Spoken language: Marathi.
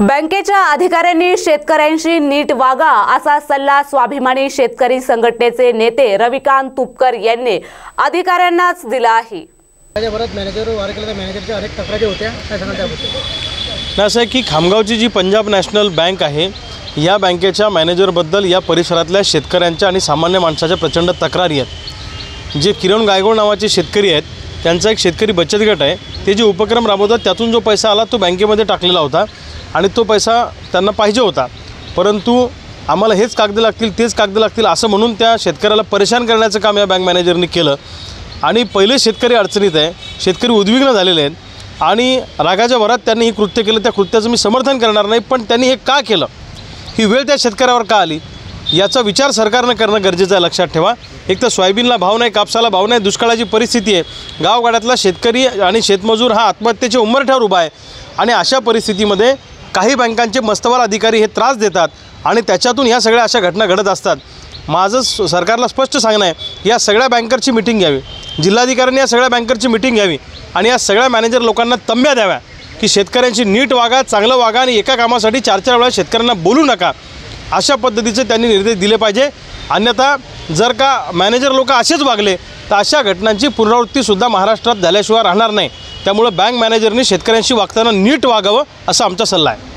बँकेच्या अधिकाऱ्यांनी शेतकऱ्यांशी नीट वागा असा सल्ला स्वाभिमानी शेतकरी संघटनेचे नेते रविकांत तुपकर यांनी अधिकाऱ्यांनाच दिला आहे। राज्यभरात मॅनेजर वार केला, मॅनेजरच्या अनेक तक्रारी होत्या, काय सांगाल त्याबद्दल? असं आहे की खामगावची जी पंजाब नॅशनल बँक आहे, या बँकेच्या मॅनेजरबद्दल या परिसरातल्या शेतकऱ्यांच्या आणि सामान्य माणसाच्या प्रचंड तक्रारी आहेत। जे किरण गायगोड नावाचे शेतकरी आहेत, त्यांचा एक शेतकरी बचत गट आहे, ते जे उपक्रम राबवतात त्यातून जो पैसा आला तो बँकेमध्ये टाकलेला होता आणि तो पैसा त्यांना पाहिजे होता, परंतु आम्हाला हेच कागद लागतील तेच कागद लागतील असं म्हणून त्या शेतकऱ्याला परेशान करण्याचं काम या बँक मॅनेजरनी केलं। आणि पहिले शेतकरी अडचणीत आहे, शेतकरी उद्विग्न झालेले आहेत आणि रागाच्या भरात त्यांनी ही कृत्य केलं। त्या कृत्याचं मी समर्थन करणार नाही, पण त्यांनी हे का केलं, ही वेळ त्या शेतकऱ्यावर का आली याचा विचार सरकारनं करणं गरजेचं आहे। लक्षात ठेवा, एक तर सोयाबीनला भाव नाही, कापसाला भाव नाही, दुष्काळाची परिस्थिती आहे, गावगाड्यातला शेतकरी आणि शेतमजूर हा आत्महत्येच्या उंबरठ्यावर उभा आहे आणि अशा परिस्थितीमध्ये काही बँकांचे मस्तवाल अधिकारी हे त्रास देतात आणि त्याच्यातून ह्या सगळ्या अशा घटना घडत असतात। माझं सरकारला स्पष्ट सांगणं आहे, या सगळ्या बँकरची मिटिंग घ्यावी, जिल्हाधिकाऱ्यांनी या सगळ्या बँकरची मिटिंग घ्यावी आणि या सगळ्या मॅनेजर लोकांना तंब्या द्याव्या की शेतकऱ्यांची नीट वागा, चांगलं वागा आणि एका कामासाठी 4-4 वेळा शेतकऱ्यांना बोलू नका, अशा पद्धतीचे त्यांनी निर्देश दिले पाहिजे। अन्यथा जर का मॅनेजर लोक असेच वागले तर अशा घटनांची पुनरावृत्तीसुद्धा महाराष्ट्रात झाल्याशिवाय राहणार नाही। त्यामुळे बँक मॅनेजरनी शेतकऱ्यांशी वागताना नीट वागावं असा आमचा सल्ला आहे।